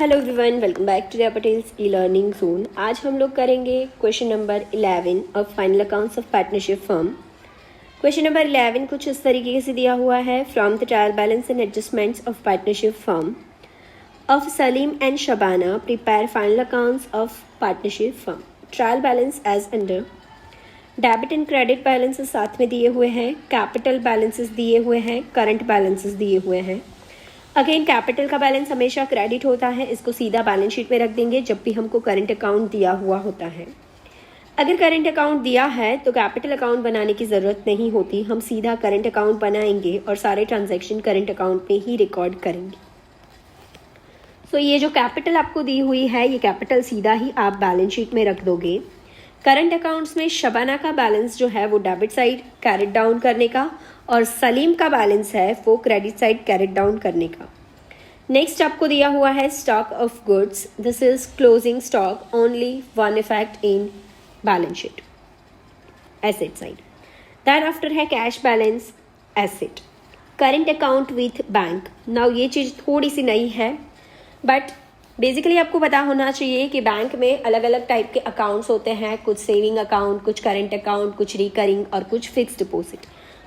Hello everyone, welcome back to the Patels e learning zone. आज हम लोग करेंगे question number 11 of final accounts of partnership firm. Question number 11 कुछ इस तरीके से दिया हुआ है। From the trial balance and adjustments of partnership firm of Salim and Shabana prepare final accounts of partnership firm. Trial balance as under. Debit and credit balances साथ में दिए हुए हैं, कैपिटल बैलेंसेस दिए हुए हैं, करंट बैलेंसेस दिए हुए हैं। अगेन कैपिटल का बैलेंस हमेशा क्रेडिट होता है, इसको सीधा बैलेंस शीट में रख देंगे जब भी हमको करंट अकाउंट दिया हुआ होता है। अगर करंट अकाउंट दिया है तो कैपिटल अकाउंट बनाने की ज़रूरत नहीं होती, हम सीधा करंट अकाउंट बनाएंगे और सारे ट्रांजैक्शन करंट अकाउंट में ही रिकॉर्ड करेंगे। सो ये जो कैपिटल आपको दी हुई है, ये कैपिटल सीधा ही आप बैलेंस शीट में रख दोगे। करंट अकाउंट्स में शबाना का बैलेंस जो है वो डेबिट साइड कैरेट डाउन करने का और सलीम का बैलेंस है वो क्रेडिट साइड कैरेट डाउन करने का। नेक्स्ट आपको दिया हुआ है stock of goods. This is closing stock, only one effect in balance sheet, asset side. Then after है cash balance, asset, current account with bank. Now ये चीज़ थोड़ी सी नई है, बट बेसिकली आपको पता होना चाहिए कि बैंक में अलग अलग टाइप के अकाउंट्स होते हैं, कुछ सेविंग अकाउंट, कुछ करंट अकाउंट, कुछ रिकरिंग और कुछ फिक्स्ड डिपॉजिट।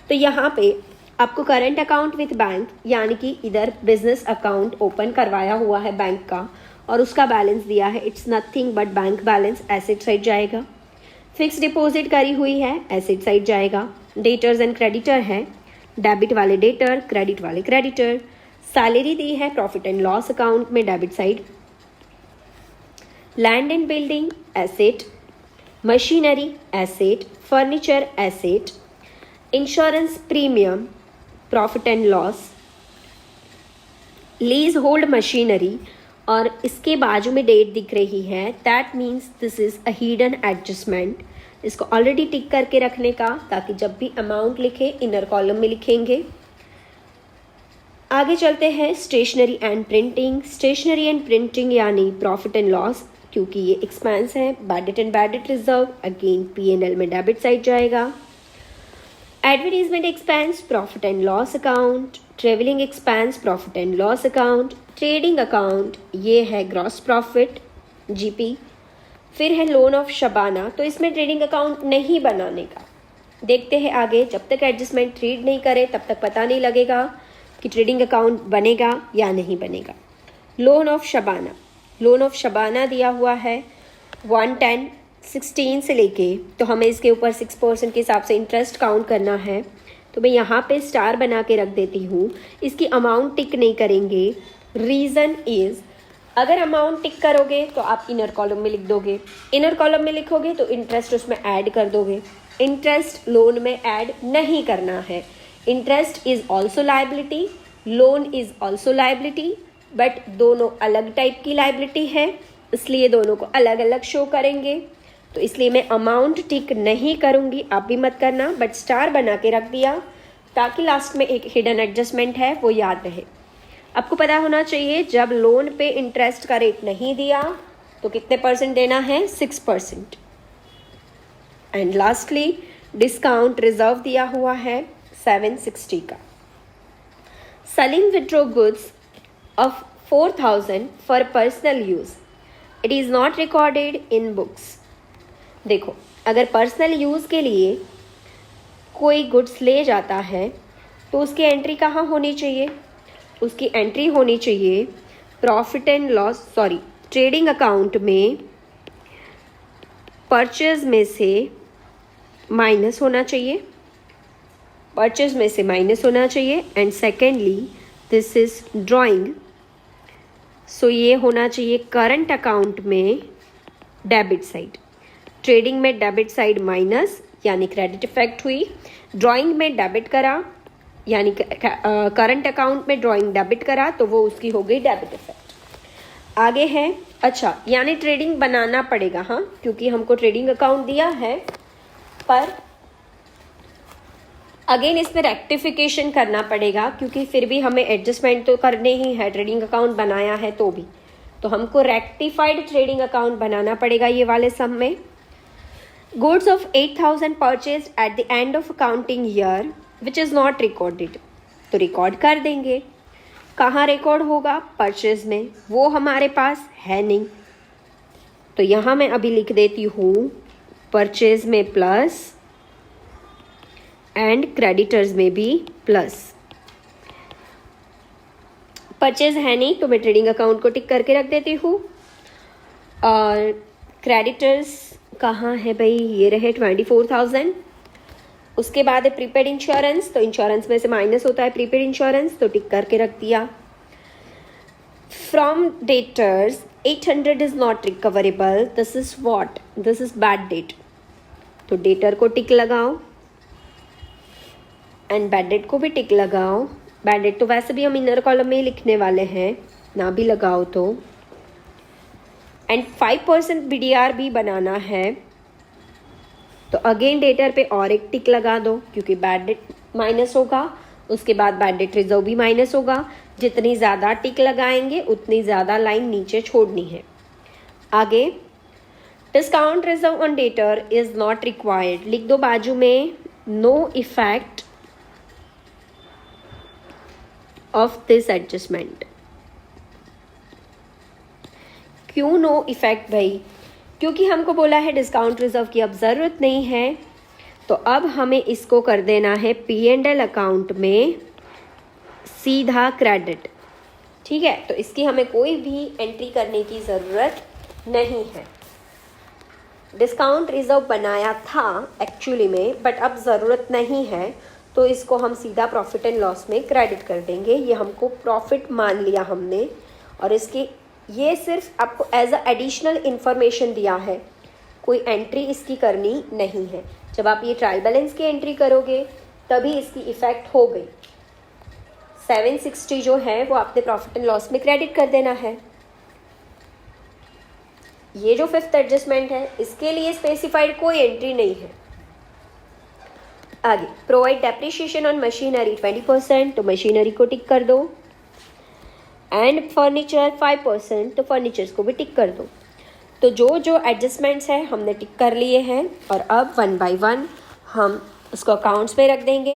तो यहाँ पे आपको करंट अकाउंट विथ बैंक यानी कि इधर बिजनेस अकाउंट ओपन करवाया हुआ है बैंक का और उसका बैलेंस दिया है, it's nothing but bank balance, asset side जाएगा। फिक्स्ड डिपॉजिट करी हुई है, एसेट साइड जाएगा। डेटर्स एंड क्रेडिटर है, डेबिट वाले डेटर, क्रेडिट वाले क्रेडिटर। सैलरी दी है प्रॉफिट एंड लॉस अकाउंट में, debit side. Land and building, asset. Machinery, asset. Furniture, asset. Insurance premium, profit and loss. Lease hold machinery, और इसके बाजू में डेट दिख रही है, that means this is a hidden adjustment. इसको ऑलरेडी टिक करके रखने का, ताकि जब भी अमाउंट लिखे इनर कॉलम में लिखेंगे। आगे चलते हैं stationery and printing. Stationery and printing यानी प्रॉफिट एंड लॉस, क्योंकि ये एक्सपेंस है। Bad debt and bad debt reserve, again P&L में डेबिट साइड जाएगा। Advertisement expense, profit and loss account. Travelling expense, profit and loss account. Trading account, ये है gross profit, GP। फिर है लोन ऑफ शबाना, तो इसमें ट्रेडिंग अकाउंट नहीं बनाने का। देखते हैं आगे, जब तक एडजस्टमेंट रीड नहीं करे तब तक पता नहीं लगेगा कि ट्रेडिंग अकाउंट बनेगा या नहीं बनेगा। Loan of Shabana, loan of Shabana दिया हुआ है 11016 से लेके, तो हमें इसके ऊपर 6% के हिसाब से इंटरेस्ट काउंट करना है। तो मैं यहाँ पे स्टार बना के रख देती हूँ। इसकी अमाउंट टिक नहीं करेंगे। रीज़न इज़, अगर अमाउंट टिक करोगे तो आप इनर कॉलम में लिख दोगे, इनर कॉलम में लिखोगे तो इंटरेस्ट उसमें ऐड कर दोगे। इंटरेस्ट लोन में ऐड नहीं करना है। Interest is also liability, loan is also liability, but दोनों अलग टाइप की लाइबिलिटी है, इसलिए दोनों को अलग अलग शो करेंगे। तो इसलिए मैं अमाउंट टिक नहीं करूँगी, आप भी मत करना, बट स्टार बना के रख दिया ताकि लास्ट में एक हिडन एडजस्टमेंट है वो याद रहे। आपको पता होना चाहिए जब लोन पे इंटरेस्ट का रेट नहीं दिया तो कितने परसेंट देना है, 6%। एंड लास्टली डिस्काउंट रिजर्व दिया हुआ है 760 का। Salim withdraw goods of 4000 for personal use. It is not recorded in books. देखो, अगर पर्सनल यूज़ के लिए कोई गुड्स ले जाता है तो उसकी एंट्री कहाँ होनी चाहिए? उसकी एंट्री होनी चाहिए profit and loss, trading account में, परचेज में से माइनस होना चाहिए, परचेज में से माइनस होना चाहिए। And secondly this is drawing, so ये होना चाहिए करंट अकाउंट में डेबिट साइड। ट्रेडिंग में डेबिट साइड माइनस यानी क्रेडिट इफेक्ट हुई, ड्राइंग में डेबिट करा यानी करंट अकाउंट में ड्राइंग डेबिट करा तो वो उसकी हो गई डेबिट इफेक्ट। आगे है, अच्छा यानी ट्रेडिंग बनाना पड़ेगा, हाँ, क्योंकि हमको ट्रेडिंग अकाउंट दिया है, पर अगेन इसमें रेक्टिफिकेशन करना पड़ेगा क्योंकि फिर भी हमें एडजस्टमेंट तो करने ही है, ट्रेडिंग अकाउंट बनाया है तो भी, तो हमको रेक्टिफाइड ट्रेडिंग अकाउंट बनाना पड़ेगा ये वाले सम में। Goods of 8000 purchase at the end of accounting year which is not recorded, तो रिकॉर्ड कर देंगे। कहाँ रिकॉर्ड होगा? परचेज में। वो हमारे पास है नहीं, तो यहाँ मैं अभी लिख देती हूँ परचेज में प्लस एंड क्रेडिटर्स में भी प्लस। परचेज है नहीं तो मैं ट्रेडिंग अकाउंट को टिक करके रख देती हूँ। और क्रेडिटर्स कहाँ है भाई? ये रहे 24,000। उसके बाद है प्रीपेड इंश्योरेंस, तो इंश्योरेंस में से माइनस होता है प्रीपेड इंश्योरेंस, तो टिक करके रख दिया। From debtors 800 is not recoverable, this is what? This is bad debt, तो डेटर को टिक लगाओ एंड बैड डेट को भी टिक लगाओ। बैड डेट तो वैसे भी हम इनर कॉलम में ही लिखने वाले हैं, ना भी लगाओ तो। एंड 5% BDR भी बनाना है, तो अगेन डेटर पे और एक टिक लगा दो, क्योंकि बैड डेट माइनस होगा, उसके बाद बैड डेट रिजर्व भी माइनस होगा। जितनी ज़्यादा टिक लगाएंगे उतनी ज़्यादा लाइन नीचे छोड़नी है। आगे discount reserve on debtor is not required, लिख दो बाजू में no effect of this adjustment. क्यों नो इफेक्ट भाई? क्योंकि हमको बोला है डिस्काउंट रिजर्व की अब ज़रूरत नहीं है, तो अब हमें इसको कर देना है P&L अकाउंट में सीधा क्रेडिट। ठीक है, तो इसकी हमें कोई भी एंट्री करने की ज़रूरत नहीं है। डिस्काउंट रिजर्व बनाया था एक्चुअली में, बट अब ज़रूरत नहीं है, तो इसको हम सीधा प्रॉफिट एंड लॉस में क्रेडिट कर देंगे। ये हमको प्रॉफिट मान लिया हमने, और इसकी ये सिर्फ आपको एज अ एडिशनल इंफॉर्मेशन दिया है, कोई एंट्री इसकी करनी नहीं है। जब आप ये ट्रायल बैलेंस की एंट्री करोगे तभी इसकी इफ़ेक्ट हो गई। 760 जो है वो आपने प्रॉफिट एंड लॉस में क्रेडिट कर देना है। ये जो फिफ्थ एडजस्टमेंट है इसके लिए स्पेसिफाइड कोई एंट्री नहीं है। आगे प्रोवाइड डेप्रिशिएशन ऑन मशीनरी 20%, तो मशीनरी को टिक कर दो। एंड फर्नीचर 5%, तो फर्नीचर्स को भी टिक कर दो। तो जो जो एडजस्टमेंट्स हैं हमने टिक कर लिए हैं, और अब 1 by 1 हम उसको अकाउंट्स में रख देंगे।